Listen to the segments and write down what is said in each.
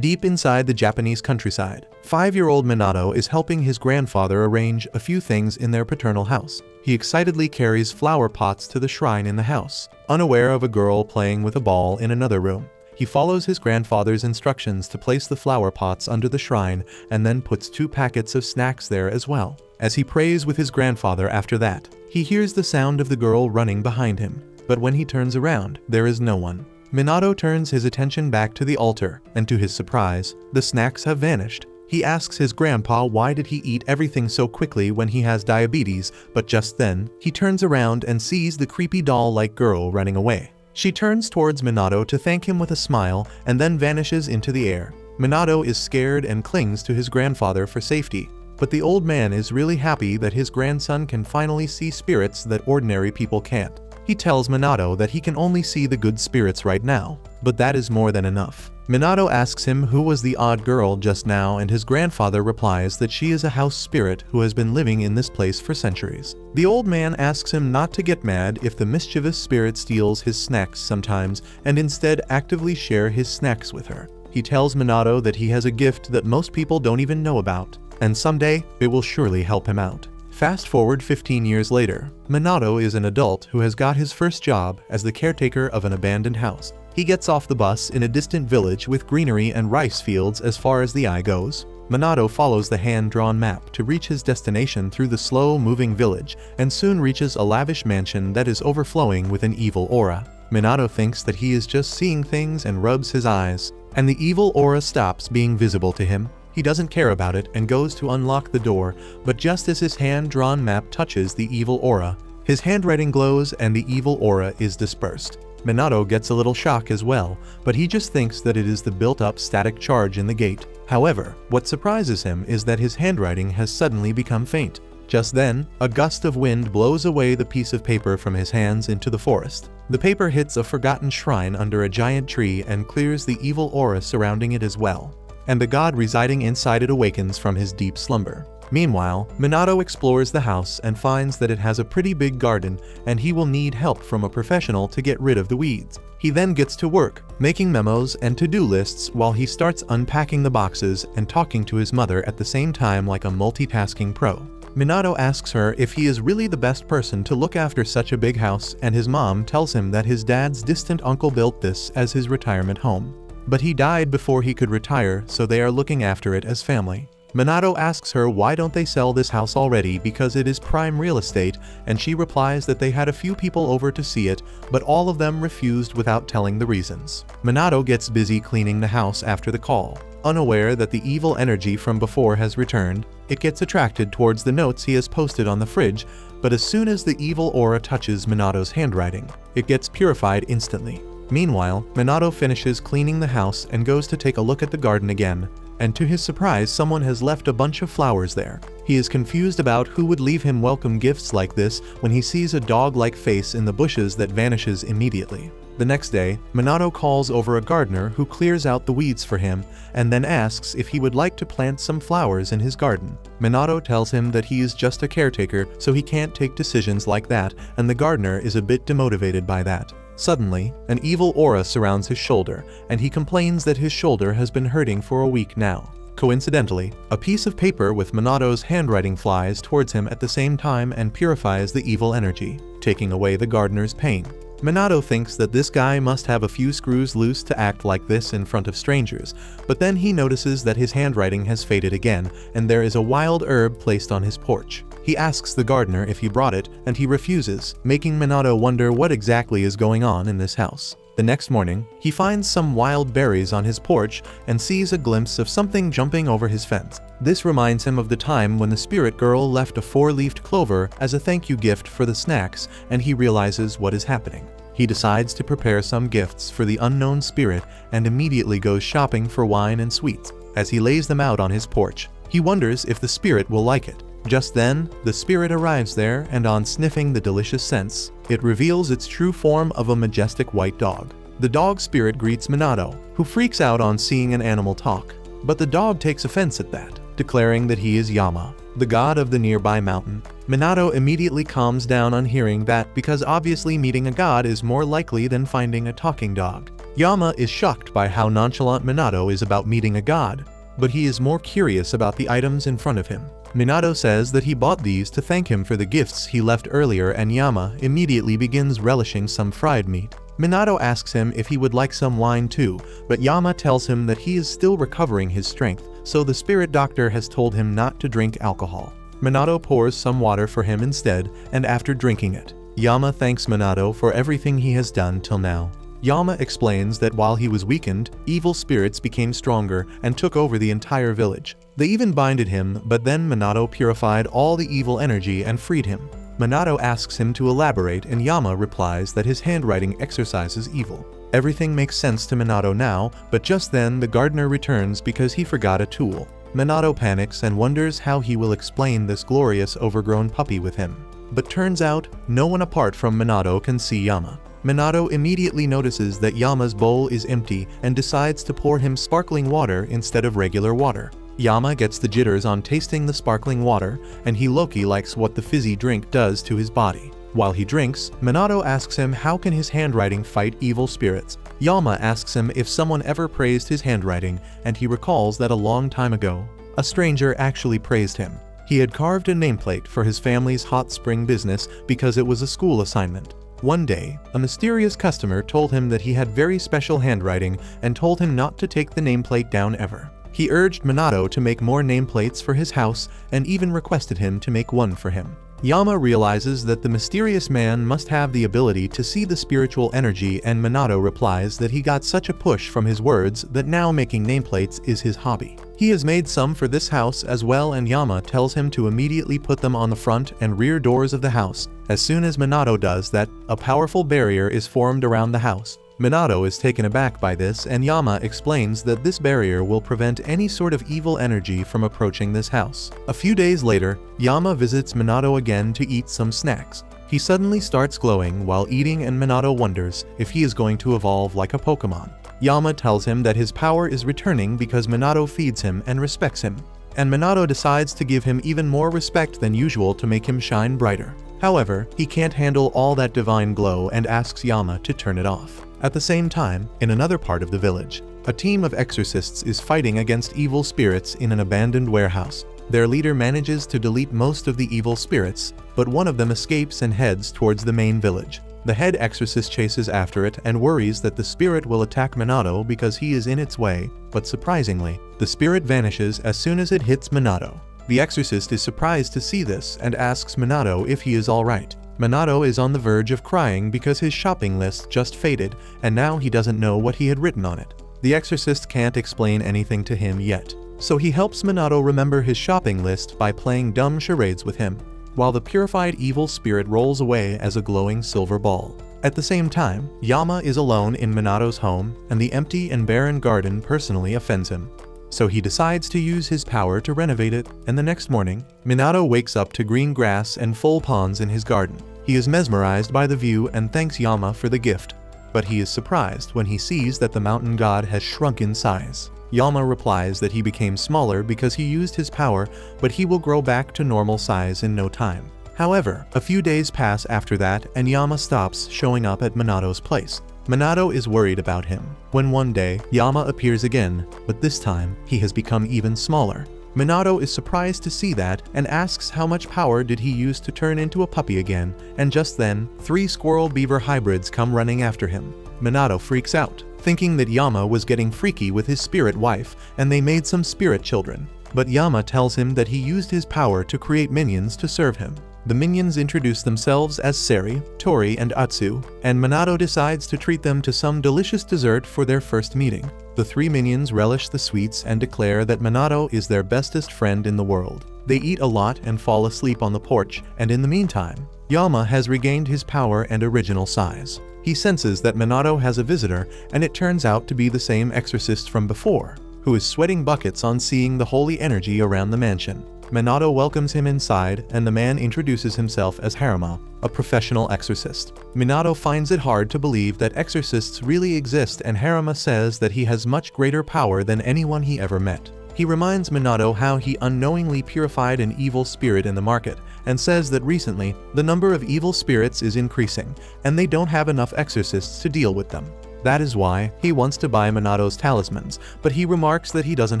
Deep inside the Japanese countryside, 5-year-old Minato is helping his grandfather arrange a few things in their paternal house. He excitedly carries flower pots to the shrine in the house, unaware of a girl playing with a ball in another room. He follows his grandfather's instructions to place the flower pots under the shrine and then puts 2 packets of snacks there as well. As he prays with his grandfather after that, he hears the sound of the girl running behind him, but when he turns around, there is no one. Minato turns his attention back to the altar, and to his surprise, the snacks have vanished. He asks his grandpa why did he eat everything so quickly when he has diabetes, but just then, he turns around and sees the creepy doll-like girl running away. She turns towards Minato to thank him with a smile and then vanishes into the air. Minato is scared and clings to his grandfather for safety, but the old man is really happy that his grandson can finally see spirits that ordinary people can't. He tells Minato that he can only see the good spirits right now, but that is more than enough. Minato asks him who was the odd girl just now, and his grandfather replies that she is a house spirit who has been living in this place for centuries. The old man asks him not to get mad if the mischievous spirit steals his snacks sometimes and instead actively share his snacks with her. He tells Minato that he has a gift that most people don't even know about, and someday it will surely help him out. Fast forward 15 years later, Minato is an adult who has got his first job as the caretaker of an abandoned house. He gets off the bus in a distant village with greenery and rice fields as far as the eye goes. Minato follows the hand-drawn map to reach his destination through the slow-moving village and soon reaches a lavish mansion that is overflowing with an evil aura. Minato thinks that he is just seeing things and rubs his eyes, and the evil aura stops being visible to him. He doesn't care about it and goes to unlock the door, but just as his hand-drawn map touches the evil aura, his handwriting glows and the evil aura is dispersed. Minato gets a little shock as well, but he just thinks that it is the built-up static charge in the gate. However, what surprises him is that his handwriting has suddenly become faint. Just then, a gust of wind blows away the piece of paper from his hands into the forest. The paper hits a forgotten shrine under a giant tree and clears the evil aura surrounding it as well, and the god residing inside it awakens from his deep slumber. Meanwhile, Minato explores the house and finds that it has a pretty big garden and he will need help from a professional to get rid of the weeds. He then gets to work, making memos and to-do lists while he starts unpacking the boxes and talking to his mother at the same time like a multitasking pro. Minato asks her if he is really the best person to look after such a big house, and his mom tells him that his dad's distant uncle built this as his retirement home. But he died before he could retire, so they are looking after it as family. Minato asks her why don't they sell this house already because it is prime real estate, and she replies that they had a few people over to see it, but all of them refused without telling the reasons. Minato gets busy cleaning the house after the call. Unaware that the evil energy from before has returned, it gets attracted towards the notes he has posted on the fridge, but as soon as the evil aura touches Minato's handwriting, it gets purified instantly. Meanwhile, Minato finishes cleaning the house and goes to take a look at the garden again, and to his surprise someone has left a bunch of flowers there. He is confused about who would leave him welcome gifts like this when he sees a dog-like face in the bushes that vanishes immediately. The next day, Minato calls over a gardener who clears out the weeds for him and then asks if he would like to plant some flowers in his garden. Minato tells him that he is just a caretaker, so he can't take decisions like that, and the gardener is a bit demotivated by that. Suddenly, an evil aura surrounds his shoulder, and he complains that his shoulder has been hurting for a week now. Coincidentally, a piece of paper with Minato's handwriting flies towards him at the same time and purifies the evil energy, taking away the gardener's pain. Minato thinks that this guy must have a few screws loose to act like this in front of strangers, but then he notices that his handwriting has faded again, and there is a wild herb placed on his porch. He asks the gardener if he brought it, and he refuses, making Minato wonder what exactly is going on in this house. The next morning, he finds some wild berries on his porch and sees a glimpse of something jumping over his fence. This reminds him of the time when the spirit girl left a 4-leafed clover as a thank you gift for the snacks, and he realizes what is happening. He decides to prepare some gifts for the unknown spirit and immediately goes shopping for wine and sweets. As he lays them out on his porch, he wonders if the spirit will like it. Just then, the spirit arrives there, and on sniffing the delicious scents, it reveals its true form of a majestic white dog. The dog spirit greets Minato, who freaks out on seeing an animal talk. But the dog takes offense at that, declaring that he is Yama, the god of the nearby mountain. Minato immediately calms down on hearing that because obviously meeting a god is more likely than finding a talking dog. Yama is shocked by how nonchalant Minato is about meeting a god, but he is more curious about the items in front of him. Minato says that he bought these to thank him for the gifts he left earlier, and Yama immediately begins relishing some fried meat. Minato asks him if he would like some wine too, but Yama tells him that he is still recovering his strength, so the spirit doctor has told him not to drink alcohol. Minato pours some water for him instead, and after drinking it, Yama thanks Minato for everything he has done till now. Yama explains that while he was weakened, evil spirits became stronger and took over the entire village. They even binded him, but then Minato purified all the evil energy and freed him. Minato asks him to elaborate, and Yama replies that his handwriting exorcises evil. Everything makes sense to Minato now, but just then the gardener returns because he forgot a tool. Minato panics and wonders how he will explain this glorious overgrown puppy with him. But turns out, no one apart from Minato can see Yama. Minato immediately notices that Yama's bowl is empty and decides to pour him sparkling water instead of regular water. Yama gets the jitters on tasting the sparkling water, and he low-key likes what the fizzy drink does to his body. While he drinks, Minato asks him how can his handwriting fight evil spirits. Yama asks him if someone ever praised his handwriting, and he recalls that a long time ago, a stranger actually praised him. He had carved a nameplate for his family's hot spring business because it was a school assignment. One day, a mysterious customer told him that he had very special handwriting and told him not to take the nameplate down ever. He urged Minato to make more nameplates for his house and even requested him to make one for him. Yama realizes that the mysterious man must have the ability to see the spiritual energy, and Minato replies that he got such a push from his words that now making nameplates is his hobby. He has made some for this house as well, and Yama tells him to immediately put them on the front and rear doors of the house. As soon as Minato does that, a powerful barrier is formed around the house. Minato is taken aback by this, and Yama explains that this barrier will prevent any sort of evil energy from approaching this house. A few days later, Yama visits Minato again to eat some snacks. He suddenly starts glowing while eating, and Minato wonders if he is going to evolve like a Pokemon. Yama tells him that his power is returning because Minato feeds him and respects him, and Minato decides to give him even more respect than usual to make him shine brighter. However, he can't handle all that divine glow and asks Yama to turn it off. At the same time, in another part of the village, a team of exorcists is fighting against evil spirits in an abandoned warehouse. Their leader manages to delete most of the evil spirits, but one of them escapes and heads towards the main village. The head exorcist chases after it and worries that the spirit will attack Minato because he is in its way, but surprisingly, the spirit vanishes as soon as it hits Minato. The exorcist is surprised to see this and asks Minato if he is alright. Minato is on the verge of crying because his shopping list just faded, and now he doesn't know what he had written on it. The exorcist can't explain anything to him yet, so he helps Minato remember his shopping list by playing dumb charades with him, while the purified evil spirit rolls away as a glowing silver ball. At the same time, Yama is alone in Minato's home, and the empty and barren garden personally offends him. So he decides to use his power to renovate it, and the next morning, Minato wakes up to green grass and full ponds in his garden. He is mesmerized by the view and thanks Yama for the gift, but he is surprised when he sees that the mountain god has shrunk in size. Yama replies that he became smaller because he used his power, but he will grow back to normal size in no time. However, a few days pass after that, and Yama stops showing up at Minato's place. Minato is worried about him, when one day, Yama appears again, but this time, he has become even smaller. Minato is surprised to see that and asks how much power did he use to turn into a puppy again, and just then, 3 squirrel-beaver hybrids come running after him. Minato freaks out, thinking that Yama was getting freaky with his spirit wife, and they made some spirit children. But Yama tells him that he used his power to create minions to serve him. The minions introduce themselves as Seri, Tori, and Atsu, and Minato decides to treat them to some delicious dessert for their first meeting. The 3 minions relish the sweets and declare that Minato is their bestest friend in the world. They eat a lot and fall asleep on the porch, and in the meantime, Yama has regained his power and original size. He senses that Minato has a visitor, and it turns out to be the same exorcist from before, who is sweating buckets on seeing the holy energy around the mansion. Minato welcomes him inside, and the man introduces himself as Haruma, a professional exorcist. Minato finds it hard to believe that exorcists really exist, and Haruma says that he has much greater power than anyone he ever met. He reminds Minato how he unknowingly purified an evil spirit in the market, and says that recently, the number of evil spirits is increasing, and they don't have enough exorcists to deal with them. That is why he wants to buy Minato's talismans, but he remarks that he doesn't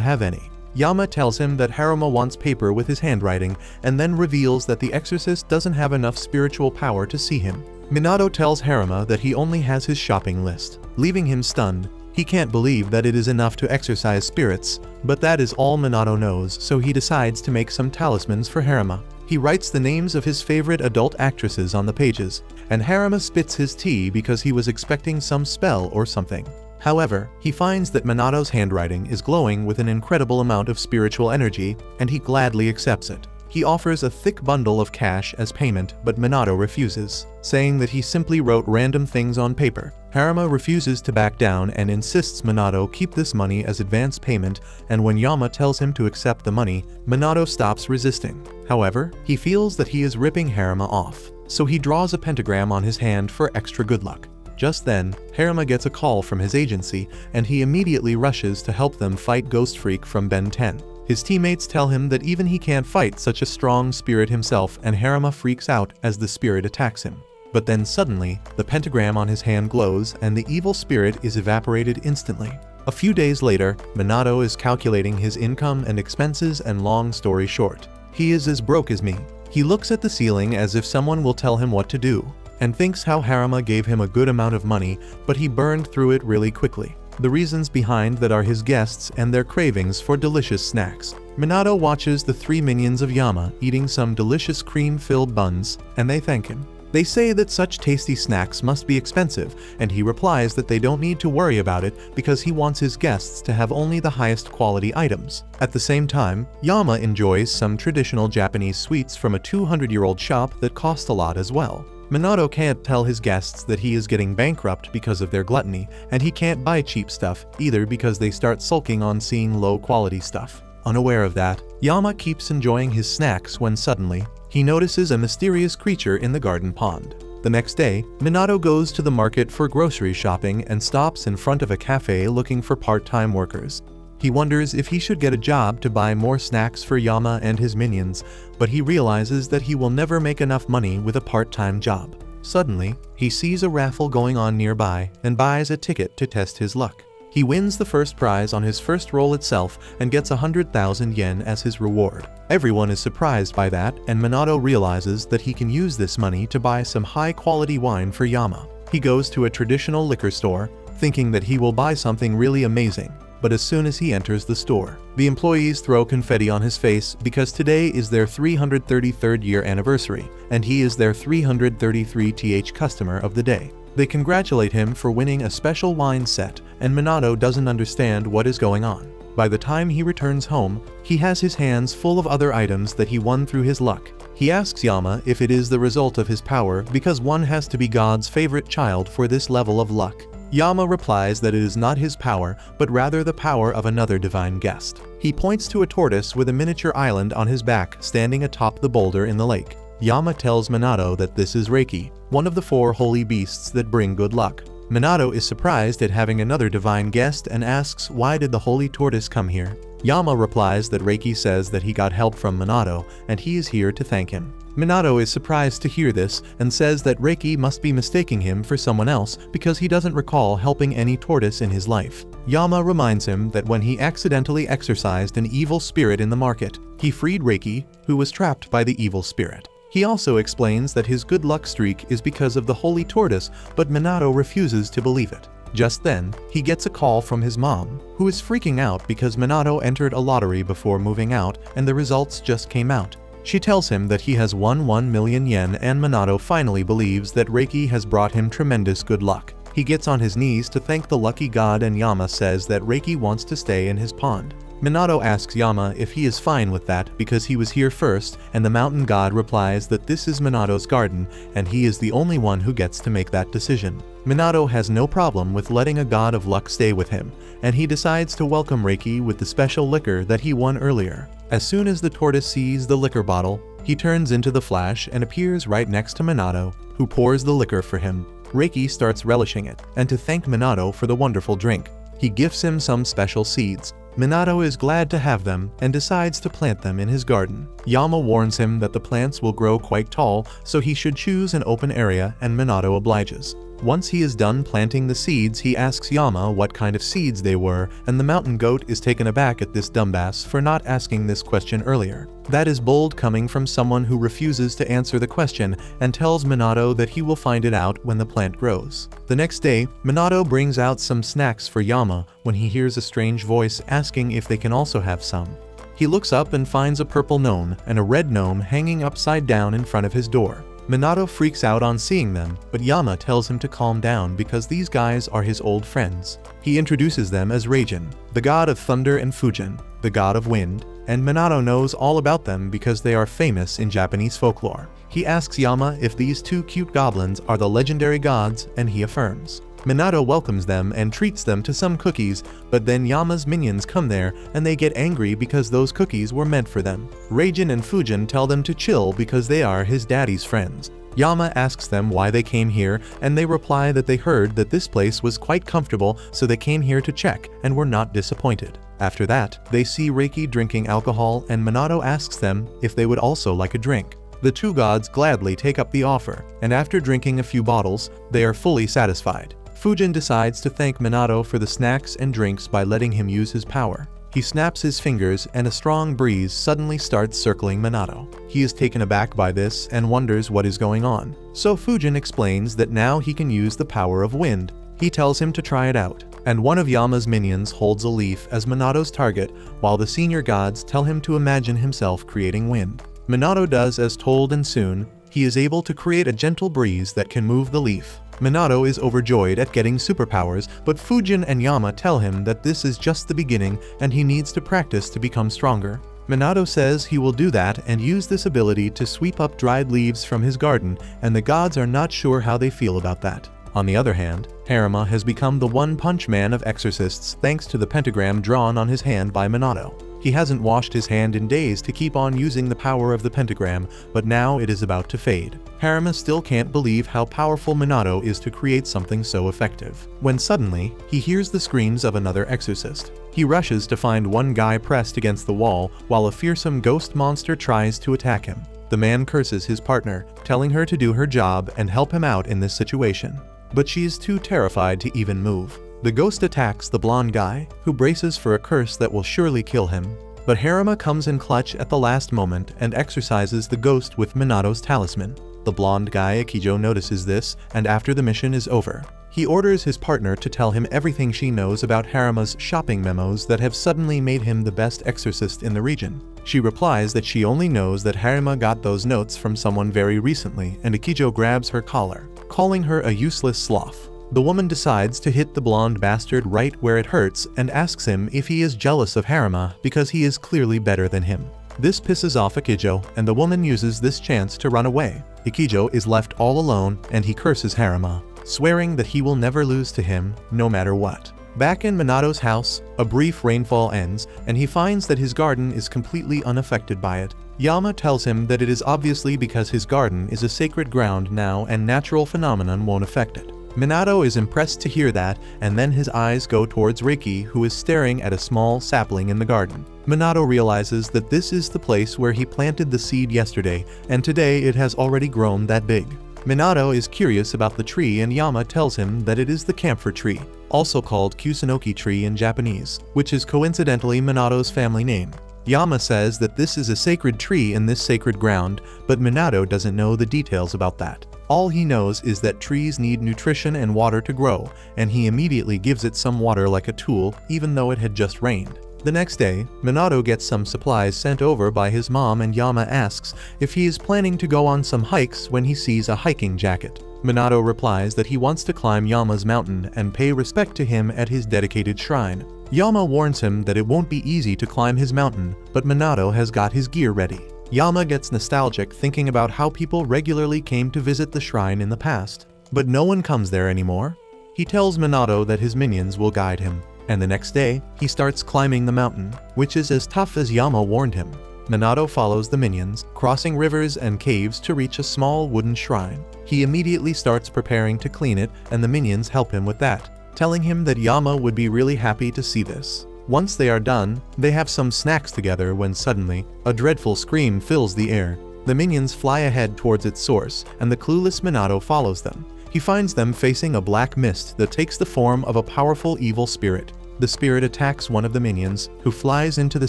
have any. Yama tells him that Haruma wants paper with his handwriting and then reveals that the exorcist doesn't have enough spiritual power to see him. Minato tells Haruma that he only has his shopping list, leaving him stunned. He can't believe that it is enough to exorcise spirits, but that is all Minato knows, so he decides to make some talismans for Haruma. He writes the names of his favorite adult actresses on the pages, and Haruma spits his tea because he was expecting some spell or something. However, he finds that Minato's handwriting is glowing with an incredible amount of spiritual energy, and he gladly accepts it. He offers a thick bundle of cash as payment, but Minato refuses, saying that he simply wrote random things on paper. Haruma refuses to back down and insists Minato keep this money as advance payment, and when Yama tells him to accept the money, Minato stops resisting. However, he feels that he is ripping Haruma off, so he draws a pentagram on his hand for extra good luck. Just then, Haruma gets a call from his agency, and he immediately rushes to help them fight Ghost Freak from Ben 10. His teammates tell him that even he can't fight such a strong spirit himself, and Haruma freaks out as the spirit attacks him. But then suddenly, the pentagram on his hand glows and the evil spirit is evaporated instantly. A few days later, Minato is calculating his income and expenses, and long story short, he is as broke as me. He looks at the ceiling as if someone will tell him what to do, and thinks how Haruma gave him a good amount of money, but he burned through it really quickly. The reasons behind that are his guests and their cravings for delicious snacks. Minato watches the three minions of Yama eating some delicious cream-filled buns, and they thank him. They say that such tasty snacks must be expensive, and he replies that they don't need to worry about it because he wants his guests to have only the highest quality items. At the same time, Yama enjoys some traditional Japanese sweets from a 200-year-old shop that cost a lot as well. Minato can't tell his guests that he is getting bankrupt because of their gluttony, and he can't buy cheap stuff either because they start sulking on seeing low-quality stuff. Unaware of that, Yama keeps enjoying his snacks when suddenly, he notices a mysterious creature in the garden pond. The next day, Minato goes to the market for grocery shopping and stops in front of a cafe looking for part-time workers. He wonders if he should get a job to buy more snacks for Yama and his minions, but he realizes that he will never make enough money with a part-time job. Suddenly, he sees a raffle going on nearby and buys a ticket to test his luck. He wins the first prize on his first roll itself and gets 100,000 yen as his reward. Everyone is surprised by that, and Minato realizes that he can use this money to buy some high-quality wine for Yama. He goes to a traditional liquor store, thinking that he will buy something really amazing. But as soon as he enters the store, the employees throw confetti on his face because today is their 333rd year anniversary, and he is their 333th customer of the day. They congratulate him for winning a special wine set, and Minato doesn't understand what is going on. By the time he returns home, he has his hands full of other items that he won through his luck. He asks Yama if it is the result of his power because one has to be God's favorite child for this level of luck. Yama replies that it is not his power, but rather the power of another divine guest. He points to a tortoise with a miniature island on his back standing atop the boulder in the lake. Yama tells Minato that this is Reiki, one of the 4 holy beasts that bring good luck. Minato is surprised at having another divine guest and asks why did the holy tortoise come here. Yama replies that Reiki says that he got help from Minato and he is here to thank him. Minato is surprised to hear this and says that Reiki must be mistaking him for someone else because he doesn't recall helping any tortoise in his life. Yama reminds him that when he accidentally exorcised an evil spirit in the market, he freed Reiki, who was trapped by the evil spirit. He also explains that his good luck streak is because of the holy tortoise, but Minato refuses to believe it. Just then, he gets a call from his mom, who is freaking out because Minato entered a lottery before moving out and the results just came out. She tells him that he has won 1 million yen, and Minato finally believes that Reiki has brought him tremendous good luck. He gets on his knees to thank the lucky god, and Yama says that Reiki wants to stay in his pond. Minato asks Yama if he is fine with that because he was here first, and the mountain god replies that this is Minato's garden and he is the only one who gets to make that decision. Minato has no problem with letting a god of luck stay with him, and he decides to welcome Reiki with the special liquor that he won earlier. As soon as the tortoise sees the liquor bottle, he turns into the Flash and appears right next to Minato, who pours the liquor for him. Reiki starts relishing it, and to thank Minato for the wonderful drink, he gifts him some special seeds. Minato is glad to have them and decides to plant them in his garden. Yama warns him that the plants will grow quite tall, so he should choose an open area, and Minato obliges. Once he is done planting the seeds, he asks Yama what kind of seeds they were, and the mountain goat is taken aback at this dumbass for not asking this question earlier. That is bold coming from someone who refuses to answer the question and tells Minato that he will find it out when the plant grows. The next day, Minato brings out some snacks for Yama when he hears a strange voice asking if they can also have some. He looks up and finds a purple gnome and a red gnome hanging upside down in front of his door. Minato freaks out on seeing them, but Yama tells him to calm down because these guys are his old friends. He introduces them as Raijin, the god of thunder, and Fujin, the god of wind, and Minato knows all about them because they are famous in Japanese folklore. He asks Yama if these two cute goblins are the legendary gods, and he affirms. Minato welcomes them and treats them to some cookies, but then Yama's minions come there and they get angry because those cookies were meant for them. Raijin and Fujin tell them to chill because they are his daddy's friends. Yama asks them why they came here, and they reply that they heard that this place was quite comfortable, so they came here to check and were not disappointed. After that, they see Reiki drinking alcohol, and Minato asks them if they would also like a drink. The two gods gladly take up the offer, and after drinking a few bottles, they are fully satisfied. Fujin decides to thank Minato for the snacks and drinks by letting him use his power. He snaps his fingers and a strong breeze suddenly starts circling Minato. He is taken aback by this and wonders what is going on. So Fujin explains that now he can use the power of wind. He tells him to try it out, and one of Yama's minions holds a leaf as Minato's target, while the senior gods tell him to imagine himself creating wind. Minato does as told, and soon, he is able to create a gentle breeze that can move the leaf. Minato is overjoyed at getting superpowers, but Fujin and Yama tell him that this is just the beginning and he needs to practice to become stronger. Minato says he will do that and use this ability to sweep up dried leaves from his garden, and the gods are not sure how they feel about that. On the other hand, Haruma has become the one-punch man of exorcists thanks to the pentagram drawn on his hand by Minato. He hasn't washed his hand in days to keep on using the power of the pentagram, but now it is about to fade. Haruma still can't believe how powerful Minato is to create something so effective. When suddenly, he hears the screams of another exorcist. He rushes to find one guy pressed against the wall while a fearsome ghost monster tries to attack him. The man curses his partner, telling her to do her job and help him out in this situation. But she is too terrified to even move. The ghost attacks the blonde guy, who braces for a curse that will surely kill him. But Haruma comes in clutch at the last moment and exorcises the ghost with Minato's talisman. The blonde guy Akijo notices this, and after the mission is over, he orders his partner to tell him everything she knows about Haruma's shopping memos that have suddenly made him the best exorcist in the region. She replies that she only knows that Haruma got those notes from someone very recently, and Akijo grabs her collar, calling her a useless sloth. The woman decides to hit the blonde bastard right where it hurts and asks him if he is jealous of Haruma because he is clearly better than him. This pisses off Akijo, and the woman uses this chance to run away. Akijo is left all alone and he curses Haruma, swearing that he will never lose to him, no matter what. Back in Minato's house, a brief rainfall ends and he finds that his garden is completely unaffected by it. Yama tells him that it is obviously because his garden is a sacred ground now and natural phenomenon won't affect it. Minato is impressed to hear that, and then his eyes go towards Reiki, who is staring at a small sapling in the garden. Minato realizes that this is the place where he planted the seed yesterday, and today it has already grown that big. Minato is curious about the tree, and Yama tells him that it is the camphor tree, also called Kusunoki tree in Japanese, which is coincidentally Minato's family name. Yama says that this is a sacred tree in this sacred ground, but Minato doesn't know the details about that. All he knows is that trees need nutrition and water to grow, and he immediately gives it some water like a tool, even though it had just rained. The next day, Minato gets some supplies sent over by his mom, and Yama asks if he is planning to go on some hikes when he sees a hiking jacket. Minato replies that he wants to climb Yama's mountain and pay respect to him at his dedicated shrine. Yama warns him that it won't be easy to climb his mountain, but Minato has got his gear ready. Yama gets nostalgic thinking about how people regularly came to visit the shrine in the past. But no one comes there anymore. He tells Minato that his minions will guide him, and the next day, he starts climbing the mountain, which is as tough as Yama warned him. Minato follows the minions, crossing rivers and caves to reach a small wooden shrine. He immediately starts preparing to clean it, and the minions help him with that, telling him that Yama would be really happy to see this. Once they are done, they have some snacks together when suddenly, a dreadful scream fills the air. The minions fly ahead towards its source, and the clueless Minato follows them. he finds them facing a black mist that takes the form of a powerful evil spirit. The spirit attacks one of the minions, who flies into the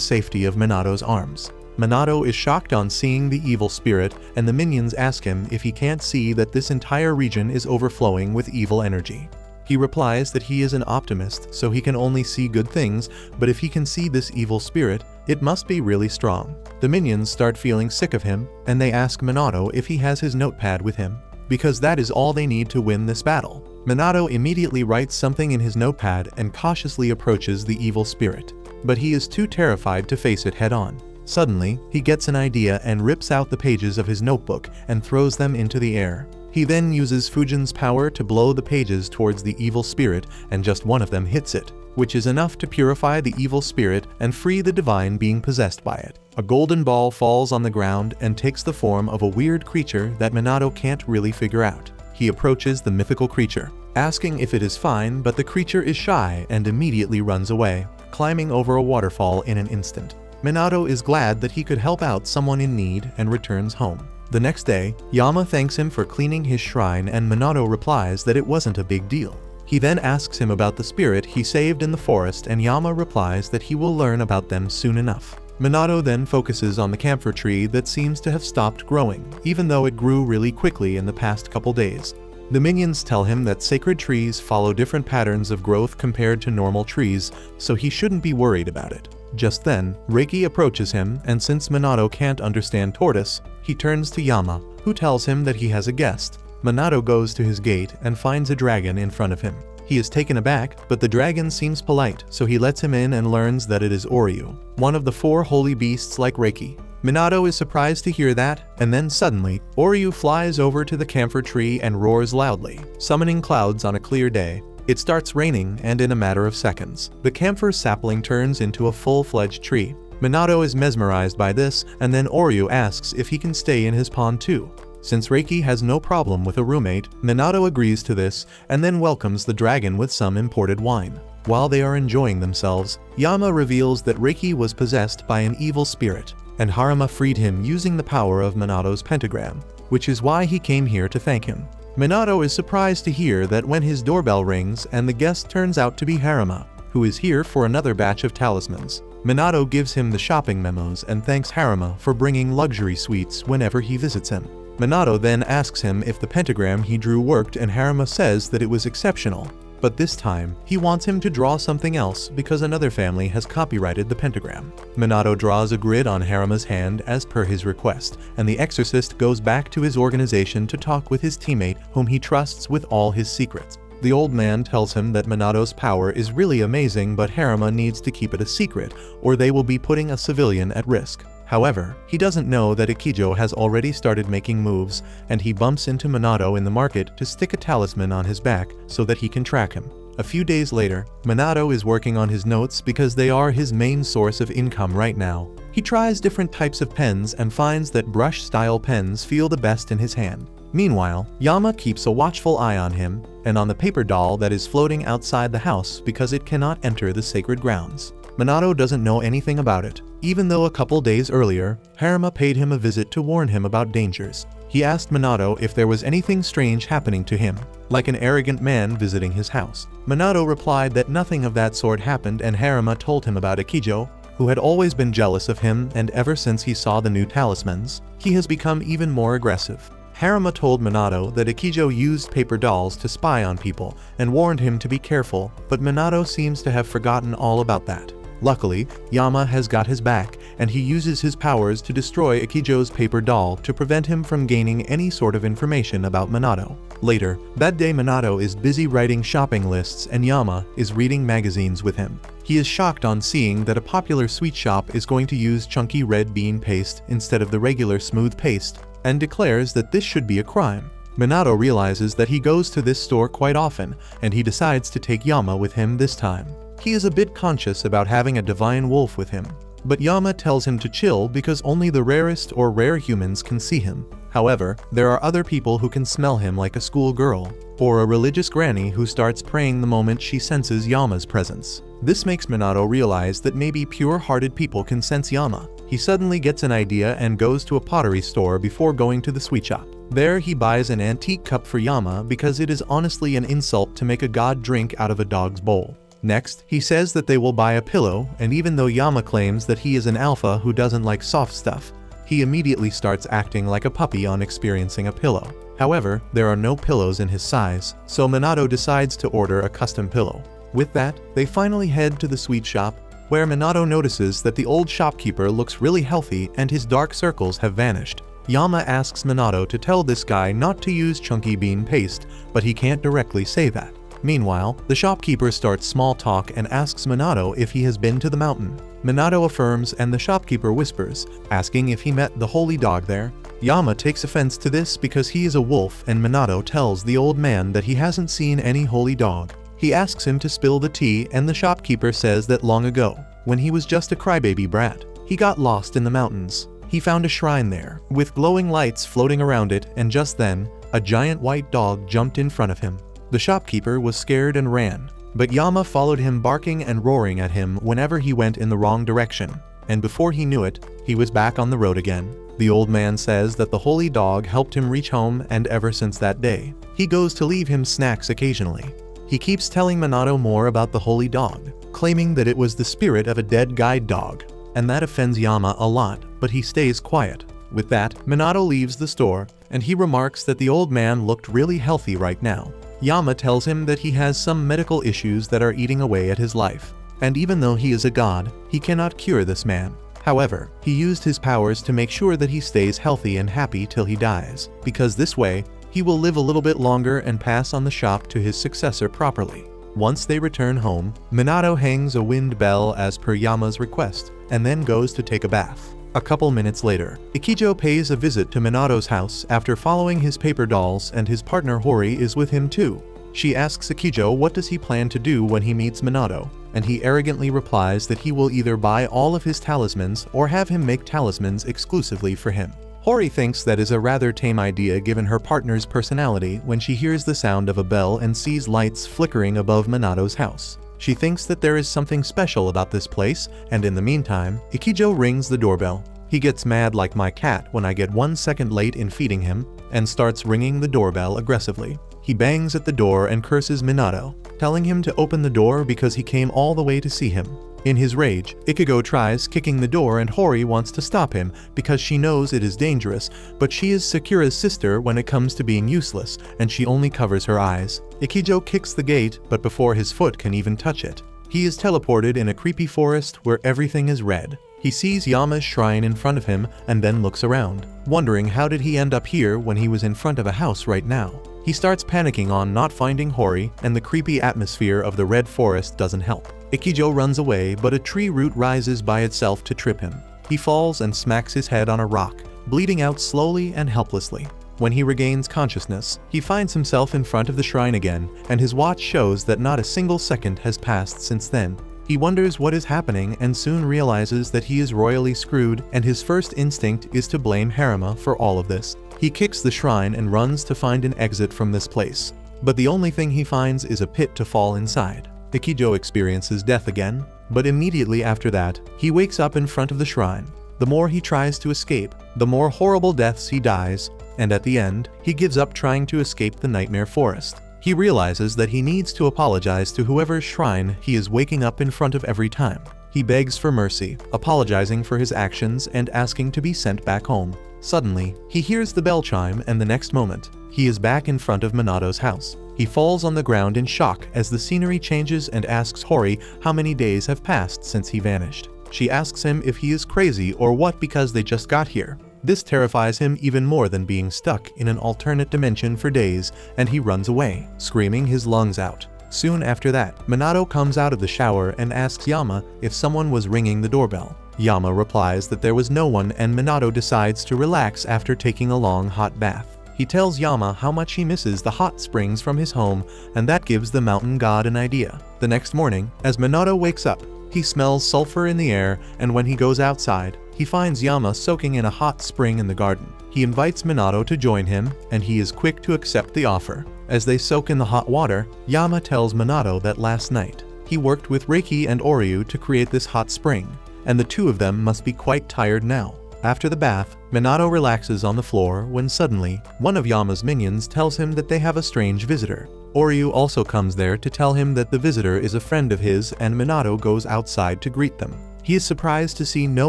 safety of Minato's arms. Minato is shocked on seeing the evil spirit, and the minions ask him if he can't see that this entire region is overflowing with evil energy. He replies that he is an optimist, so he can only see good things, but if he can see this evil spirit, it must be really strong. The minions start feeling sick of him, and they ask Minato if he has his notepad with him, because that is all they need to win this battle. Minato immediately writes something in his notepad and cautiously approaches the evil spirit, but he is too terrified to face it head-on. Suddenly, he gets an idea and rips out the pages of his notebook and throws them into the air. He then uses Fujin's power to blow the pages towards the evil spirit, and just one of them hits it, which is enough to purify the evil spirit and free the divine being possessed by it. A golden ball falls on the ground and takes the form of a weird creature that Minato can't really figure out. He approaches the mythical creature, asking if it is fine, but the creature is shy and immediately runs away, climbing over a waterfall in an instant. Minato is glad that he could help out someone in need and returns home. The next day, Yama thanks him for cleaning his shrine, and Minato replies that it wasn't a big deal. He then asks him about the spirit he saved in the forest, and Yama replies that he will learn about them soon enough. Minato then focuses on the camphor tree that seems to have stopped growing, even though it grew really quickly in the past couple days. The minions tell him that sacred trees follow different patterns of growth compared to normal trees, so he shouldn't be worried about it. Just then, Reiki approaches him, and since Minato can't understand tortoise, he turns to Yama, who tells him that he has a guest. Minato goes to his gate and finds a dragon in front of him. He is taken aback, but the dragon seems polite, so he lets him in and learns that it is Oryu, one of the 4 holy beasts like Reiki. Minato is surprised to hear that, and then suddenly, Oryu flies over to the camphor tree and roars loudly, summoning clouds on a clear day. It starts raining, and in a matter of seconds, the camphor sapling turns into a full-fledged tree. Minato is mesmerized by this, and then Oryu asks if he can stay in his pond too. Since Reiki has no problem with a roommate, Minato agrees to this, and then welcomes the dragon with some imported wine. While they are enjoying themselves, Yama reveals that Reiki was possessed by an evil spirit, and Haruma freed him using the power of Minato's pentagram, which is why he came here to thank him. Minato is surprised to hear that when his doorbell rings and the guest turns out to be Haruma, who is here for another batch of talismans. Minato gives him the shopping memos and thanks Haruma for bringing luxury sweets whenever he visits him. Minato then asks him if the pentagram he drew worked, and Haruma says that it was exceptional. But this time, he wants him to draw something else because another family has copyrighted the pentagram. Minato draws a grid on Haruma's hand as per his request, and the exorcist goes back to his organization to talk with his teammate whom he trusts with all his secrets. The old man tells him that Minato's power is really amazing, but Haruma needs to keep it a secret, or they will be putting a civilian at risk. However, he doesn't know that Ikijo has already started making moves, and he bumps into Minato in the market to stick a talisman on his back so that he can track him. A few days later, Minato is working on his notes because they are his main source of income right now. He tries different types of pens and finds that brush-style pens feel the best in his hand. Meanwhile, Yama keeps a watchful eye on him and on the paper doll that is floating outside the house because it cannot enter the sacred grounds. Minato doesn't know anything about it, even though a couple days earlier, Haruma paid him a visit to warn him about dangers. He asked Minato if there was anything strange happening to him, like an arrogant man visiting his house. Minato replied that nothing of that sort happened, and Haruma told him about Ikijo, who had always been jealous of him, and ever since he saw the new talismans, he has become even more aggressive. Haruma told Minato that Ikijo used paper dolls to spy on people and warned him to be careful, but Minato seems to have forgotten all about that. Luckily, Yama has got his back, and he uses his powers to destroy Ikijo's paper doll to prevent him from gaining any sort of information about Minato. Later, that day Minato is busy writing shopping lists and Yama is reading magazines with him. He is shocked on seeing that a popular sweet shop is going to use chunky red bean paste instead of the regular smooth paste, and declares that this should be a crime. Minato realizes that he goes to this store quite often, and he decides to take Yama with him this time. He is a bit conscious about having a divine wolf with him, but Yama tells him to chill because only the rarest or rare humans can see him. However, there are other people who can smell him, like a schoolgirl, or a religious granny who starts praying the moment she senses Yama's presence. This makes Minato realize that maybe pure-hearted people can sense Yama. He suddenly gets an idea and goes to a pottery store before going to the sweet shop. There he buys an antique cup for Yama because it is honestly an insult to make a god drink out of a dog's bowl. Next, he says that they will buy a pillow, and even though Yama claims that he is an alpha who doesn't like soft stuff, he immediately starts acting like a puppy on experiencing a pillow. However, there are no pillows in his size, so Minato decides to order a custom pillow. With that, they finally head to the sweet shop, where Minato notices that the old shopkeeper looks really healthy and his dark circles have vanished. Yama asks Minato to tell this guy not to use chunky bean paste, but he can't directly say that. Meanwhile, the shopkeeper starts small talk and asks Minato if he has been to the mountain. Minato affirms and the shopkeeper whispers, asking if he met the holy dog there. Yama takes offense to this because he is a wolf, and Minato tells the old man that he hasn't seen any holy dog. He asks him to spill the tea, and the shopkeeper says that long ago, when he was just a crybaby brat, he got lost in the mountains. He found a shrine there, with glowing lights floating around it, and just then, a giant white dog jumped in front of him. The shopkeeper was scared and ran, but Yama followed him barking and roaring at him whenever he went in the wrong direction, and before he knew it, he was back on the road again. The old man says that the holy dog helped him reach home, and ever since that day, he goes to leave him snacks occasionally. He keeps telling Minato more about the holy dog, claiming that it was the spirit of a dead guide dog, and that offends Yama a lot, but he stays quiet. With that, Minato leaves the store, and he remarks that the old man looked really healthy right now. Yama tells him that he has some medical issues that are eating away at his life, and even though he is a god, he cannot cure this man. However, he used his powers to make sure that he stays healthy and happy till he dies, because this way, he will live a little bit longer and pass on the shop to his successor properly. Once they return home, Minato hangs a wind bell as per Yama's request, and then goes to take a bath. A couple minutes later, Ichijo pays a visit to Minato's house after following his paper dolls, and his partner Hori is with him too. She asks Ichijo what does he plan to do when he meets Minato, and he arrogantly replies that he will either buy all of his talismans or have him make talismans exclusively for him. Hori thinks that is a rather tame idea given her partner's personality when she hears the sound of a bell and sees lights flickering above Minato's house. She thinks that there is something special about this place, and in the meantime, Ichijo rings the doorbell. He gets mad like my cat when I get 1 second late in feeding him, and starts ringing the doorbell aggressively. He bangs at the door and curses Minato, telling him to open the door because he came all the way to see him. In his rage, Ichigo tries kicking the door and Hori wants to stop him because she knows it is dangerous, but she is Sakura's sister when it comes to being useless, and she only covers her eyes. Ichijo kicks the gate, but before his foot can even touch it, he is teleported in a creepy forest where everything is red. He sees Yama's shrine in front of him and then looks around, wondering how did he end up here when he was in front of a house right now. He starts panicking on not finding Hori, and the creepy atmosphere of the red forest doesn't help. Ichijo runs away, but a tree root rises by itself to trip him. He falls and smacks his head on a rock, bleeding out slowly and helplessly. When he regains consciousness, he finds himself in front of the shrine again, and his watch shows that not a single second has passed since then. He wonders what is happening and soon realizes that he is royally screwed, and his first instinct is to blame Harima for all of this. He kicks the shrine and runs to find an exit from this place, but the only thing he finds is a pit to fall inside. Ichijo experiences death again, but immediately after that, he wakes up in front of the shrine. The more he tries to escape, the more horrible deaths he dies, and at the end, he gives up trying to escape the nightmare forest. He realizes that he needs to apologize to whoever's shrine he is waking up in front of every time. He begs for mercy, apologizing for his actions and asking to be sent back home. Suddenly, he hears the bell chime, and the next moment, he is back in front of Minato's house. He falls on the ground in shock as the scenery changes and asks Hori how many days have passed since he vanished. She asks him if he is crazy or what because they just got here. This terrifies him even more than being stuck in an alternate dimension for days, and he runs away, screaming his lungs out. Soon after that, Minato comes out of the shower and asks Yama if someone was ringing the doorbell. Yama replies that there was no one, and Minato decides to relax after taking a long hot bath. He tells Yama how much he misses the hot springs from his home, and that gives the mountain god an idea. The next morning, as Minato wakes up, he smells sulfur in the air, and when he goes outside, he finds Yama soaking in a hot spring in the garden. He invites Minato to join him, and he is quick to accept the offer. As they soak in the hot water, Yama tells Minato that last night, he worked with Reiki and Oryu to create this hot spring, and the two of them must be quite tired now. After the bath, Minato relaxes on the floor when suddenly, one of Yama's minions tells him that they have a strange visitor. Oryu also comes there to tell him that the visitor is a friend of his, and Minato goes outside to greet them. He is surprised to see no